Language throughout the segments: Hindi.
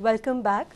Welcome back.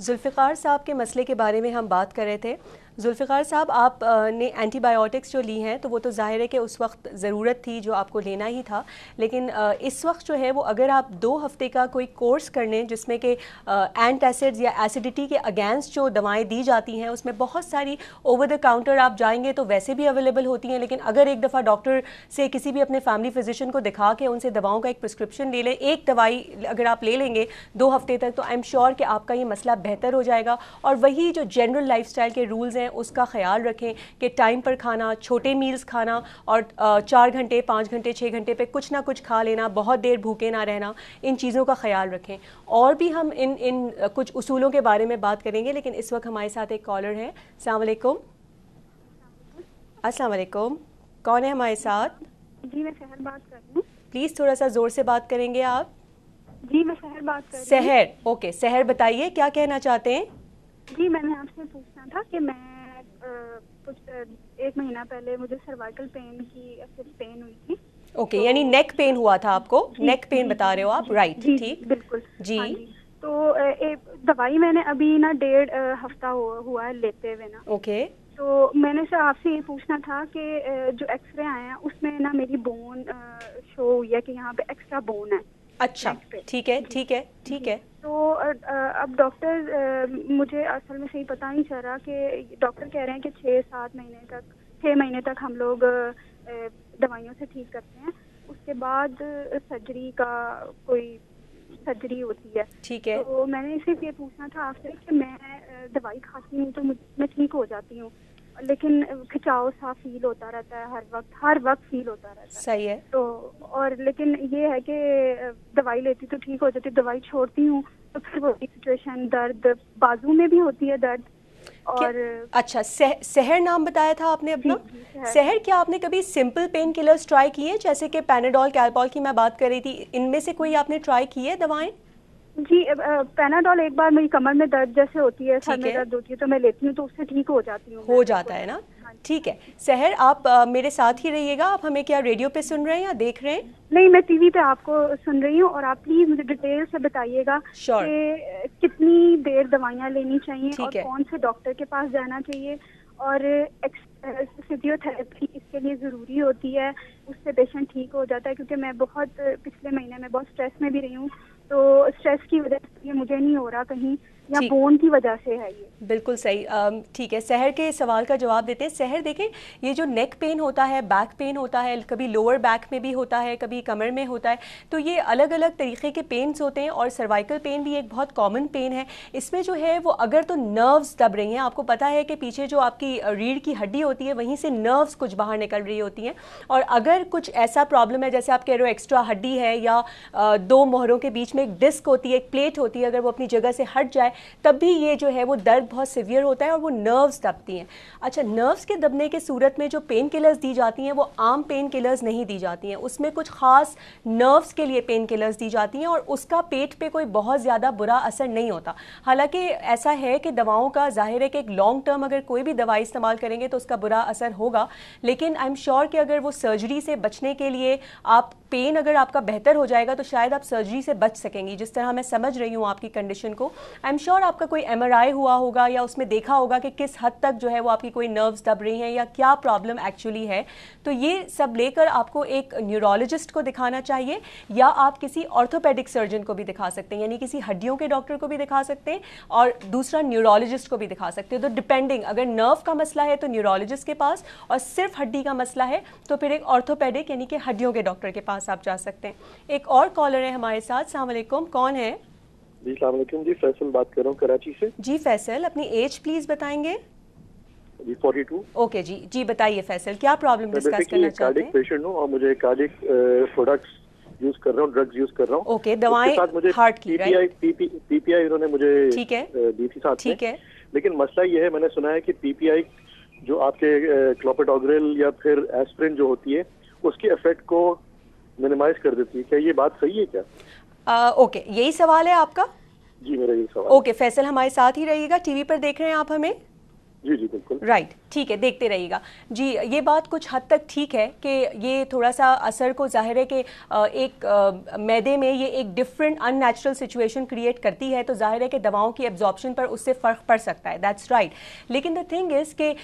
जुल्फ़िकार साहब के मसले के बारे में हम बात कर रहे थे। जुल्फ़िकार साहब, आपने एंटीबायोटिक्स जो ली हैं तो वो तो ज़ाहिर है कि उस वक्त ज़रूरत थी, जो आपको लेना ही था, लेकिन इस वक्त जो है वो अगर आप 2 हफ़्ते का कोई कोर्स कर लें जिसमें कि एंटासिड्स या एसिडिटी के अगेंस्ट जो दवाएं दी जाती हैं उसमें बहुत सारी ओवर द काउंटर आप जाएंगे तो वैसे भी अवेलेबल होती हैं, लेकिन अगर एक दफ़ा डॉक्टर से किसी भी अपने फैमिली फिजिशियन को दिखा के उनसे दवाओं का एक प्रिस्क्रिप्शन ले लें, एक दवाई अगर आप ले लेंगे 2 हफ़्ते तक, तो आई एम श्योर कि आपका ये मसला बेहतर हो जाएगा। और वही जो जनरल लाइफस्टाइल के रूल्स हैं उसका ख्याल रखें कि टाइम पर खाना, छोटे मील्स खाना और 4 घंटे 5 घंटे 6 घंटे पे कुछ ना कुछ खा लेना, बहुत देर भूखे ना रहना, इन चीज़ों का ख्याल रखें। और भी हम इन कुछ उसूलों के बारे में बात करेंगे, लेकिन इस वक्त हमारे साथ एक कॉलर है। अस्सलाम वालेकुम। अस्सलाम वालेकुम, कौन है हमारे साथ? जी मैं शहर बात कर रही हूँ। प्लीज़ थोड़ा सा ज़ोर से बात करेंगे आप। जी मैं शहर बात कर रही हूँ। सहर, ओके सहर, बताइए क्या कहना चाहते हैं? जी मैंने आपसे पूछना था कि मैं कुछ 1 महीना पहले मुझे सर्वाइकल पेन की पेन हुई थी। ओके, यानी नेक पेन हुआ था आपको? नेक पेन बता रहे हो आप, राइट? जी, ठीक, बिल्कुल जी। हाँ जी। तो दवाई मैंने अभी ना 1.5 हफ्ता हुआ है लेते हुए ना। ओके, तो मैंने से आपसे ये पूछना था कि जो एक्सरे आए हैं उसमें ना मेरी बोन शो हुई है कि यहाँ पे एक्स्ट्रा बोन है। अच्छा, ठीक है ठीक है ठीक है। तो अब डॉक्टर मुझे असल में सही पता नहीं चल रहा कि डॉक्टर कह रहे हैं कि 6 महीने तक हम लोग दवाइयों से ठीक करते हैं, उसके बाद सर्जरी का कोई सर्जरी होती है। ठीक है। तो मैंने सिर्फ ये पूछना था आपसे कि मैं दवाई खाती हूँ तो मैं ठीक हो जाती हूँ, लेकिन खिंचाव सा फील होता रहता है, हर वक्त फील होता रहता है। सही है। तो और लेकिन ये है कि दवाई लेती तो ठीक हो जाती, दवाई छोड़ती हूँ तो फिर वो सिचुएशन, दर्द बाजू में भी होती है दर्द। और अच्छा, सहर नाम बताया था आपने अपना? जी, सहर, क्या आपने कभी सिंपल पेन किलर्स ट्राई किए, जैसे कि पैनाडोल, कैलपॉल की मैं बात कर रही थी, इनमें से कोई आपने ट्राई की है दवाएं? जी पैनाडोल एक बार मेरी कमर में दर्द जैसे होती है, सर में दर्द होती है तो मैं लेती हूँ तो उससे ठीक हो जाती हूँ। हो जाता है ना? ठीक है सहर, आप मेरे साथ ही रहिएगा। आप हमें क्या रेडियो पे सुन रहे हैं या देख रहे हैं? नहीं, मैं टीवी पे आपको सुन रही हूँ, और आप प्लीज मुझे डिटेल से बताइएगा कि कितनी देर दवाइयाँ लेनी चाहिए और कौन से डॉक्टर के पास जाना चाहिए, और फिजियोथेरेपी इसके लिए ज़रूरी होती है, उससे पेशेंट ठीक हो जाता है। क्योंकि मैं बहुत पिछले महीने में बहुत स्ट्रेस में भी रही हूँ, तो स्ट्रेस की वजह से ये मुझे नहीं हो रहा कहीं, या बोन की वजह से है ये। बिल्कुल सही। ठीक है, सहर के सवाल का जवाब देते हैं। सहर देखें, ये जो नेक पेन होता है, बैक पेन होता है, कभी लोअर बैक में भी होता है, कभी कमर में होता है, तो ये अलग अलग तरीके के पेन्स होते हैं। और सर्वाइकल पेन भी एक बहुत कॉमन पेन है। इसमें जो है वो अगर तो नर्व्स दब रही हैं, आपको पता है कि पीछे जो आपकी रीढ़ की हड्डी होती है वहीं से नर्व्स कुछ बाहर निकल रही होती हैं, और अगर कुछ ऐसा प्रॉब्लम है जैसे आप कह रहे हो एक्स्ट्रा हड्डी है, या 2 मोहरों के बीच में एक डिस्क होती है, एक प्लेट होती है, अगर वो अपनी जगह से हट जाए तब भी ये जो है वो दर्द बहुत सीवियर होता है और वो नर्व्स दबती हैं। अच्छा, नर्व्स के दबने के सूरत में जो पेन किलर्स दी जाती हैं वो आम पेन किलर्स नहीं दी जाती हैं, उसमें कुछ खास नर्व्स के लिए पेन किलर्स दी जाती हैं, और उसका पेट पे कोई बहुत ज़्यादा बुरा असर नहीं होता। हालांकि ऐसा है कि दवाओं का जाहिर है कि एक लॉन्ग टर्म अगर कोई भी दवाई इस्तेमाल करेंगे तो उसका बुरा असर होगा, लेकिन आई एम श्योर कि अगर वो सर्जरी से बचने के लिए आप पेन अगर आपका बेहतर हो जाएगा तो शायद आप सर्जरी से बच सकेंगी। जिस तरह मैं समझ रही हूँ आपकी कंडीशन को, आई एम श्योर आपका कोई MRI हुआ होगा या उसमें देखा होगा कि किस हद तक जो है वो आपकी कोई नर्व्स दब रही हैं या क्या प्रॉब्लम एक्चुअली है। तो ये सब लेकर आपको एक न्यूरोलॉजिस्ट को दिखाना चाहिए, या आप किसी ऑर्थोपेडिक सर्जन को भी दिखा सकते हैं, यानी किसी हड्डियों के डॉक्टर को भी दिखा सकते हैं, और दूसरा न्यूरोलॉजिस्ट को भी दिखा सकते हैं। तो डिपेंडिंग, अगर नर्व का मसला है तो न्यूरोलॉजिस्ट के पास, और सिर्फ हड्डी का मसला है तो फिर एक ऑर्थोपेडिक यानी कि हड्डियों के डॉक्टर के पास आप जा सकते हैं। एक और कॉलर है हमारे साथ। अस्सलाम वालेकुम, कौन है? जी अस्सलाम वालेकुम, जी फैसल बात कर रहा हूँ कराची से। जी फैसल, अपनी एज प्लीज बताएंगे? जी 42। ओके जी, जी बताइए फैसल, क्या प्रॉब्लम डिस्कस करना चाहते हैं? पेशेंट हूँ और मुझे कार्डिक प्रोडक्ट्स यूज कर रहा हूँ, ड्रग्स यूज कर रहा हूँ। ओके, दवाएं हार्ट की, पीपीआई उन्होंने मुझे ठीक है दी थी साथ में। ठीक है, लेकिन मसला ये है, मैंने सुना है कि पीपीआई जो आपके क्लोपिडोग्रेल या फिर एस्प्रिन जो होती है उसके इफेक्ट को मिनिमाइज कर देती है, क्या ये बात सही है क्या? ओके, यही सवाल है आपका? जी मेरा यही सवाल। ओके फैसल, हमारे साथ ही रहिएगा। टीवी पर देख रहे हैं आप हमें? जी जी बिल्कुल। राइट, ठीक है, देखते रहिएगा जी। ये बात कुछ हद तक ठीक है कि ये थोड़ा सा असर को, जाहिर है कि एक मैदे में ये एक डिफरेंट अननेचुरल सिचुएशन क्रिएट करती है, तो जाहिर है कि दवाओं की एब्जॉर्प्शन पर उससे फ़र्क पड़ सकता है, दैट्स राइट। लेकिन द थिंग इज़ कि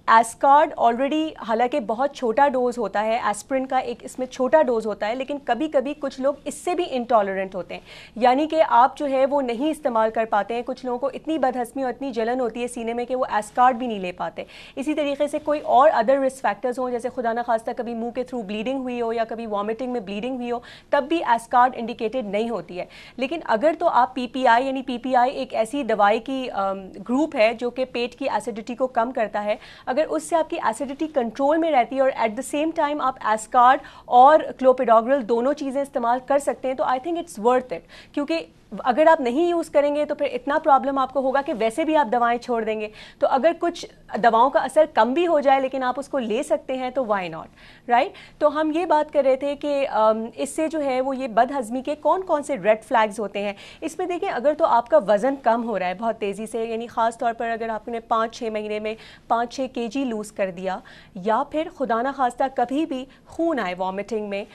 एस्कार्ड ऑलरेडी, हालांकि बहुत छोटा डोज होता है, एस्प्रिन का एक इसमें छोटा डोज होता है, लेकिन कभी कभी कुछ लोग इससे भी इंटॉलरेंट होते हैं, यानी कि आप जो है वो नहीं इस्तेमाल कर पाते हैं। कुछ लोगों को इतनी बदहज़मी और इतनी जलन होती है सीने में कि वो एस्कार्ड भी नहीं ले पाते। इसी तरीके से कोई और अदर रिस्क फैक्टर्स हों, जैसे खुदा न खास्ता कभी मुंह के थ्रू ब्लीडिंग हुई हो या कभी वॉमिटिंग में ब्लीडिंग हुई हो, तब भी एस्कार्ड इंडिकेटेड नहीं होती है। लेकिन अगर तो आप पीपीआई, यानी पीपीआई एक ऐसी दवाई की ग्रुप है जो कि पेट की एसिडिटी को कम करता है, अगर उससे आपकी एसिडिटी कंट्रोल में रहती है और एट द सेम टाइम आप एस्कार्ड और क्लोपिडोग्रेल दोनों चीज़ें इस्तेमाल कर सकते हैं, तो I think it's worth it. क्योंकि अगर आप नहीं यूज़ करेंगे तो फिर इतना प्रॉब्लम आपको होगा कि वैसे भी आप दवाएं छोड़ देंगे। तो अगर कुछ दवाओं का असर कम भी हो जाए लेकिन आप उसको ले सकते हैं तो वाई नॉट, राइट। तो हम ये बात कर रहे थे कि इससे जो है वो ये बदहज़मी के कौन कौन से रेड फ्लैग्स होते हैं। इसमें देखें, अगर तो आपका वज़न कम हो रहा है बहुत तेज़ी से, यानी ख़ास तौर पर अगर आपने 5-6 महीने में 5-6 kg लूज़ कर दिया, या फिर खुदा न खास्ता कभी भी खून आए वॉमिटिंग में,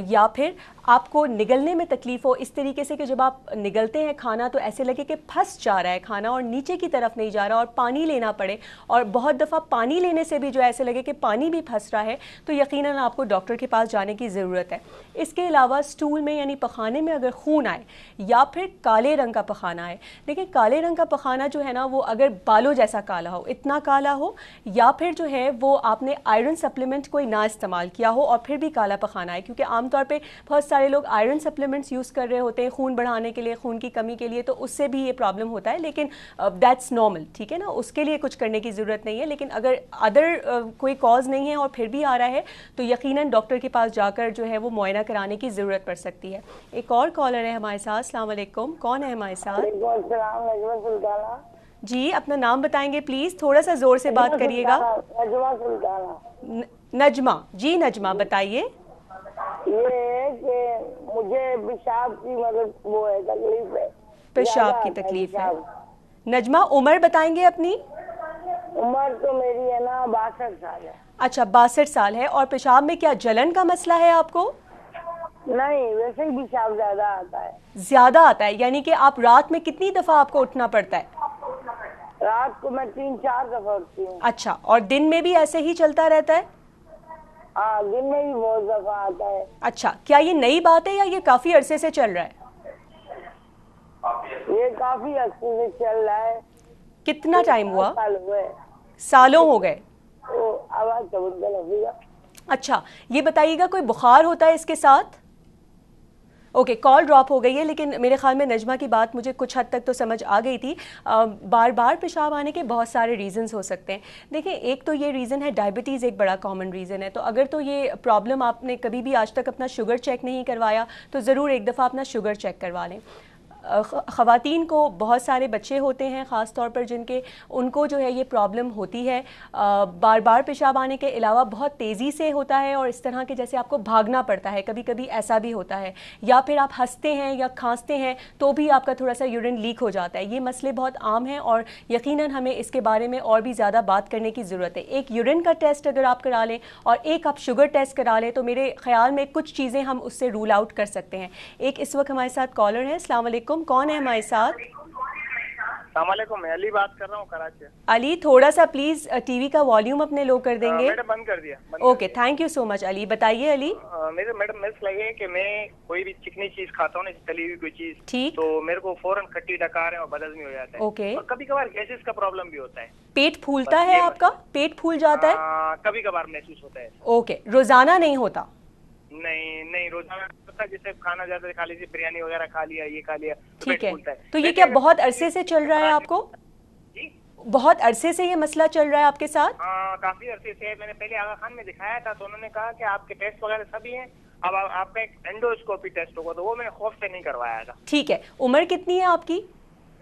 या फिर आपको निगलने में तकलीफ़ हो इस तरीके से कि जब आप निगलते हैं खाना तो ऐसे लगे कि फंस जा रहा है खाना और नीचे की तरफ नहीं जा रहा, और पानी लेना पड़े, और बहुत दफ़ा पानी लेने से भी जो ऐसे लगे कि पानी भी फंस रहा है, तो यकीनन आपको डॉक्टर के पास जाने की ज़रूरत है। इसके अलावा स्टूल में यानी पखाने में अगर खून आए, या फिर काले रंग का पखाना आए। देखिए, काले रंग का पखाना जो है ना, वो अगर बालों जैसा काला हो, इतना काला हो, या फिर जो है वो आपने आयरन सप्लीमेंट कोई ना इस्तेमाल किया हो और फिर भी काला पखाना है, क्योंकि आमतौर पर बहुत सारे लोग आयरन सप्लीमेंट्स यूज़ कर रहे होते हैं खून बढ़ाने के लिए, खून की कमी के लिए, तो उससे भी ये प्रॉब्लम होता है। लेकिन दैट्स नॉर्मल, ठीक है ना, उसके लिए कुछ करने की ज़रूरत नहीं है। लेकिन अगर अदर कोई कॉज नहीं है और फिर भी आ रहा है, तो यकीनन डॉक्टर के पास जाकर जो है वो मुआयना कराने की ज़रूरत पड़ सकती है। एक और कॉलर है हमारे साथ। अस्सलाम वालेकुम, कौन है हमारे साथ? जी, अपना नाम बताएंगे प्लीज़, थोड़ा सा ज़ोर से बात करिएगा। नजमा जी, नजमा बताइए। ये है कि मुझे पेशाब की मतलब वो है तकलीफ है, पेशाब की तकलीफ है। नजमा, उम्र बताएंगे अपनी? उम्र तो मेरी है ना 62 साल है। अच्छा, 62 साल है। और पेशाब में क्या जलन का मसला है आपको? नहीं, वैसे ही पेशाब ज्यादा आता है। ज्यादा आता है, यानी कि आप रात में कितनी दफा आपको उठना पड़ता है? रात को मैं 3-4 दफा उठती हूँ। अच्छा, और दिन में भी ऐसे ही चलता रहता है? हाँ, दिन में भी बहुत दफा आता है। अच्छा, क्या ये नई बात है या ये काफी अरसे से चल रहा है? ये काफी अरसे से चल रहा है। कितना टाइम हुआ? साल हुए। सालों हो गए? तो आवाज कबूतर लगेगा। अच्छा, ये बताइएगा कोई बुखार होता है इसके साथ? ओके, कॉल ड्रॉप हो गई है, लेकिन मेरे ख्याल में नजमा की बात मुझे कुछ हद तक तो समझ आ गई थी। बार बार पेशाब आने के बहुत सारे रीज़न्स हो सकते हैं। देखिए, एक तो ये रीज़न है, डायबिटीज़ एक बड़ा कॉमन रीज़न है। तो अगर तो ये प्रॉब्लम, आपने कभी भी आज तक अपना शुगर चेक नहीं करवाया, तो ज़रूर एक दफ़ा अपना शुगर चेक करवा लें। ख़वातीन को बहुत सारे बच्चे होते हैं ख़ास तौर पर जिनके, उनको जो है ये प्रॉब्लम होती है। बार बार पेशाब आने के अलावा बहुत तेज़ी से होता है और इस तरह के जैसे आपको भागना पड़ता है, कभी कभी ऐसा भी होता है। या फिर आप हंसते हैं या खांसते हैं तो भी आपका थोड़ा सा यूरिन लीक हो जाता है। ये मसले बहुत आम हैं और यकीनन हमें इसके बारे में और भी ज़्यादा बात करने की ज़रूरत है। एक यूरिन का टेस्ट अगर आप करा लें और एक आप शुगर टेस्ट करा लें तो मेरे ख़्याल में कुछ चीज़ें हम उससे रूल आउट कर सकते हैं। एक इस वक्त हमारे साथ कॉलर है। अस्सलाम वालेकुम, कौन है हमारे साथ? मैं अली बात कर रहा हूँ कराची। अली, थोड़ा सा प्लीज टीवी का वॉल्यूम अपने लो कर देंगे। मैडम बंद कर दिया। Okay, thank you so much Ali. बताइए अली। मेरे मैडम मसला है कि मैं कोई भी चिकनी चीज खाता हूँ ना, तली हुई कोई चीज, ठीक, तो मेरे को फौरन खट्टी डकार है और बदहज़मी हो जाता है। ओके। और कभी कभार गैसेस का प्रॉब्लम भी होता है। पेट फूलता है आपका? पेट फूल जाता है? कभी कभार महसूस होता है। ओके, रोजाना नहीं होता? नहीं रोजाना होता, जैसे खाना ज्यादा खा लीजिए, बिरयानी वगैरह खा लिया, ये खा लिया, ठीक है। तो ये क्या बहुत अरसे से चल रहा है आपको? बहुत अरसे से ये मसला चल रहा है आपके साथ? काफी अरसे से। मैंने पहले आगा खान में दिखाया था तो उन्होंने कहा कि आपके टेस्ट वगैरह सभी हैं, अब आपका एक एंडोस्कोपी टेस्ट होगा, तो वो मैंने खौफ से नहीं करवाया था। ठीक है। उम्र कितनी है आपकी?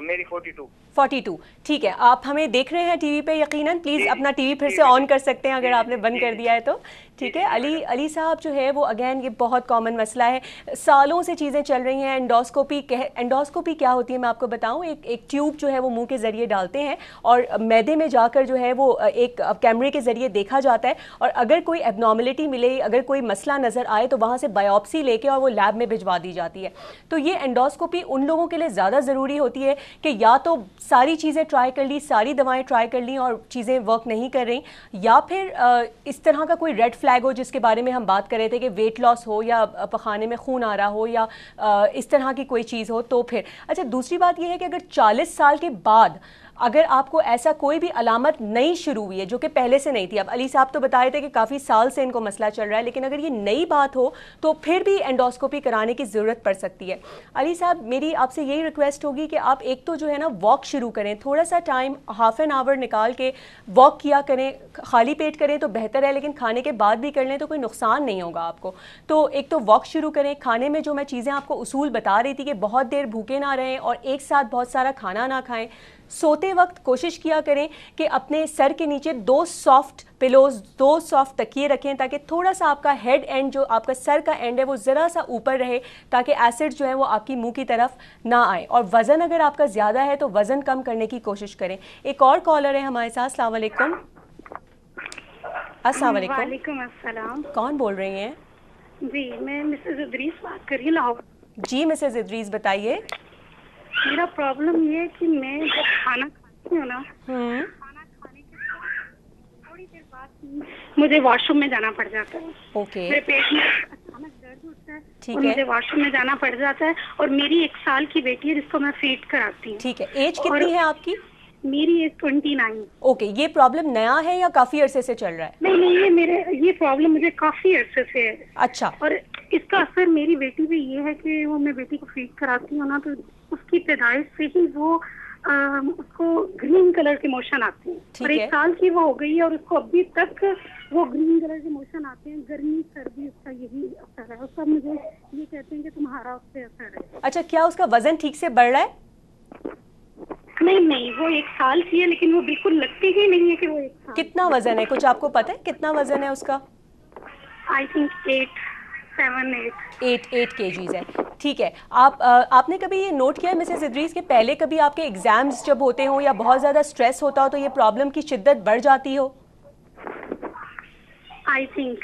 मेरी 42। 42, ठीक है। आप हमें देख रहे हैं टीवी पे यकीनन, प्लीज़ अपना टीवी फिर से ऑन कर सकते हैं अगर आपने बंद कर दिया है तो, ठीक है। अली साहब जो है वो अगेन ये बहुत कॉमन मसला है, सालों से चीज़ें चल रही हैं। एंडोस्कोपी क्या होती है मैं आपको बताऊं, एक ट्यूब जो है वो मुंह के ज़रिए डालते हैं और मैदे में जाकर जो है वो एक कैमरे के ज़रिए देखा जाता है, और अगर कोई एबनॉर्मलिटी मिले, अगर कोई मसला नज़र आए तो वहाँ से बायोप्सी लेके और वो लैब में भिजवा दी जाती है। तो ये एंडोस्कोपी उन लोगों के लिए ज़्यादा ज़रूरी होती है कि या तो सारी चीज़ें ट्राई कर ली, सारी दवाएं ट्राई कर ली और चीज़ें वर्क नहीं कर रही, या फिर इस तरह का कोई रेड फ्लैग हो जिसके बारे में हम बात कर रहे थे कि वेट लॉस हो या पखाने में खून आ रहा हो या इस तरह की कोई चीज़ हो तो फिर। अच्छा, दूसरी बात यह है कि अगर 40 साल के बाद अगर आपको ऐसा कोई भी अलामत नई शुरू हुई है जो कि पहले से नहीं थी, अब अली साहब तो बता रहे थे कि काफ़ी साल से इनको मसला चल रहा है, लेकिन अगर ये नई बात हो तो फिर भी एंडोस्कोपी कराने की ज़रूरत पड़ सकती है। अली साहब, मेरी आपसे यही रिक्वेस्ट होगी कि आप एक तो जो है ना वॉक शुरू करें, थोड़ा सा टाइम हाफ एन आवर निकाल के वॉक किया करें, खाली पेट करें तो बेहतर है, लेकिन खाने के बाद भी कर लें तो कोई नुकसान नहीं होगा आपको। तो एक तो वॉक शुरू करें, खाने में जो मैं चीज़ें आपको उसूल बता रही थी कि बहुत देर भूखे ना रहें और एक साथ बहुत सारा खाना ना खाएं। सोते वक्त कोशिश किया करें कि अपने सर के नीचे 2 सॉफ्ट पिलोज, 2 सॉफ्ट तकिए रखें ताकि थोड़ा सा आपका हेड एंड, जो आपका सर का एंड है वो ज़रा सा ऊपर रहे ताकि एसिड जो है वो आपकी मुंह की तरफ ना आए। और वज़न अगर आपका ज़्यादा है तो वज़न कम करने की कोशिश करें। एक और कॉलर है हमारे साथ। अस्सलाम वालेकुम। अस्सलाम वालेकुम। वालेकुम अस्सलाम। कौन बोल रही हैं? जी, मैं मिसेज इदरीस बात कर रही हूँ, लाहौर। जी मिसेज इदरीस, बताइए। मेरा प्रॉब्लम ये है कि मैं जब खाना खाती हूँ ना, खाना खाने के बाद थोड़ी देर बाद मुझे वॉशरूम में जाना पड़ जाता है। ओके। मेरे पेट में अचानक दर्द होता है, ठीक और है। मुझे वॉशरूम में जाना पड़ जाता है। और मेरी 1 साल की बेटी है जिसको मैं फीड कराती हूँ। ठीक है। एज कितनी है आपकी? मेरी एज 29। ओके। ये प्रॉब्लम नया है या काफी अरसे से चल रहा है? नहीं, ये प्रॉब्लम मुझे काफी अरसे से है। अच्छा। और इसका असर मेरी बेटी पे ये है कि वो मैं बेटी को फीड कराती हूँ ना, तो उसकी पैदाइश से ही वो उसको ग्रीन कलर के मोशन आते हैं। और 1 साल की वो हो गई है और उसको अभी तक वो ग्रीन कलर के मोशन आते हैं। गर्मी सर्दी उसका यही असर है। उसका मुझे ये कहते हैं कि तुम्हारा उस पर असर है। अच्छा, क्या उसका वजन ठीक से बढ़ रहा है? नहीं, वो 1 साल की है लेकिन वो बिल्कुल लगती ही नहीं है कि वो 1 साल। कितना वजन है, कुछ आपको पता है कितना वजन है उसका? आई थिंक 8 kgs है। ठीक है। आपने कभी ये नोट किया है मिसेस इदरीस के पहले कभी आपके एग्जाम्स जब होते हो या बहुत ज्यादा स्ट्रेस होता हो तो ये प्रॉब्लम की शिद्दत बढ़ जाती हो? I think.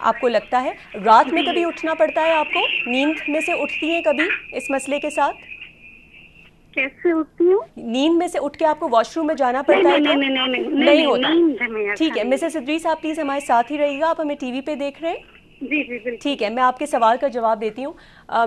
आपको लगता है रात में कभी उठना पड़ता है आपको? नींद में से उठती हैं कभी इस मसले के साथ? कैसे उठती हूँ? नींद में से उठ के आपको वॉशरूम में जाना पड़ता है? नहीं होता। ठीक है मिसेस इदरीस, आप प्लीज हमारे साथ ही रहिएगा। आप हमें टीवी पे देख रहे हैं? जी। ठीक है, मैं आपके सवाल का जवाब देती हूँ।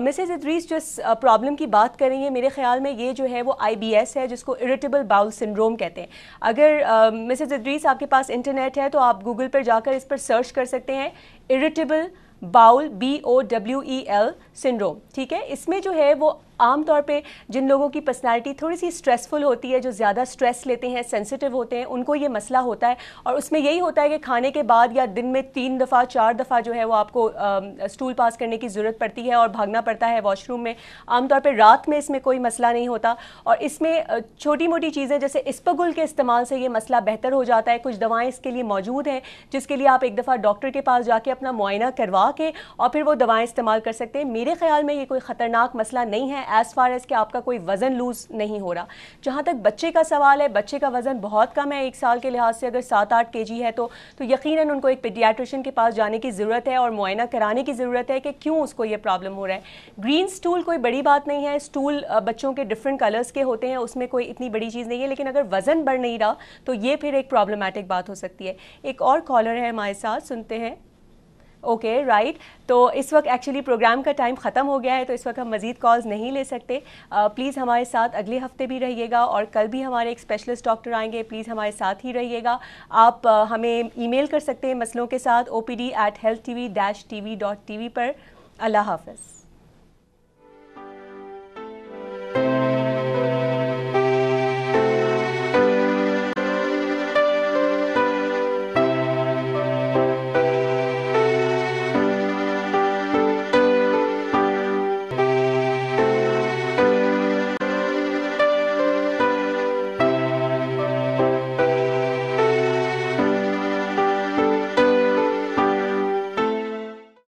मिसेस इदरीस, जो प्रॉब्लम की बात कर रही है, मेरे ख्याल में ये जो है वो IBS है, जिसको इरिटेबल बाउल सिंड्रोम कहते हैं। अगर मिसेस इदरीस आपके पास इंटरनेट है तो आप गूगल पर जाकर इस पर सर्च कर सकते हैं, इरिटेबल बाउल BOWEL सिंड्रोम। ठीक है। इसमें जो है वो आमतौर पे जिन लोगों की पर्सनालिटी थोड़ी सी स्ट्रेसफुल होती है, जो ज़्यादा स्ट्रेस लेते हैं, सेंसिटिव होते हैं, उनको ये मसला होता है। और उसमें यही होता है कि खाने के बाद या दिन में 3 दफ़ा 4 दफ़ा जो है वो आपको स्टूल पास करने की ज़रूरत पड़ती है और भागना पड़ता है वॉशरूम में। आमतौर पर रात में इसमें कोई मसला नहीं होता और इसमें छोटी मोटी चीज़ें जैसे इस्पगुल के इस्तेमाल से ये मसला बेहतर हो जाता है। कुछ दवाएँ इसके लिए मौजूद हैं जिसके लिए आप एक दफ़ा डॉक्टर के पास जाके अपना मुआयना करवा के और फिर वो दवाएँ इस्तेमाल कर सकते हैं। मेरे ख्याल में ये कोई ख़तरनाक मसला नहीं है एज़ फार एज़ कि आपका कोई वज़न लूज़ नहीं हो रहा। जहाँ तक बच्चे का सवाल है, बच्चे का वज़न बहुत कम है 1 साल के लिहाज से। अगर 7-8 kg है तो यकीनन उनको एक पीडियाट्रिशियन के पास जाने की ज़रूरत है और मुआयना कराने की ज़रूरत है कि क्यों उसको ये प्रॉब्लम हो रहा है। ग्रीन स्टूल कोई बड़ी बात नहीं है। स्टूल बच्चों के डिफरेंट कलर्स के होते हैं, उसमें कोई इतनी बड़ी चीज़ नहीं है। लेकिन अगर वज़न बढ़ नहीं रहा तो ये फिर एक प्रॉब्लमेटिक बात हो सकती है। एक और कॉलर है हमारे साथ, सुनते हैं। Okay, right. तो इस वक्त एक्चुअली प्रोग्राम का टाइम ख़त्म हो गया है तो इस वक्त हम मज़ीद कॉल्स नहीं ले सकते। प्लीज़ हमारे साथ अगले हफ्ते भी रहिएगा और कल भी हमारे एक स्पेशलिस्ट डॉक्टर आएंगे। प्लीज़ हमारे साथ ही रहिएगा। आप हमें ईमेल कर सकते हैं मसलों के साथ OPD@healthtv-tv.tv पर। अल्लाह हाफ़िज़।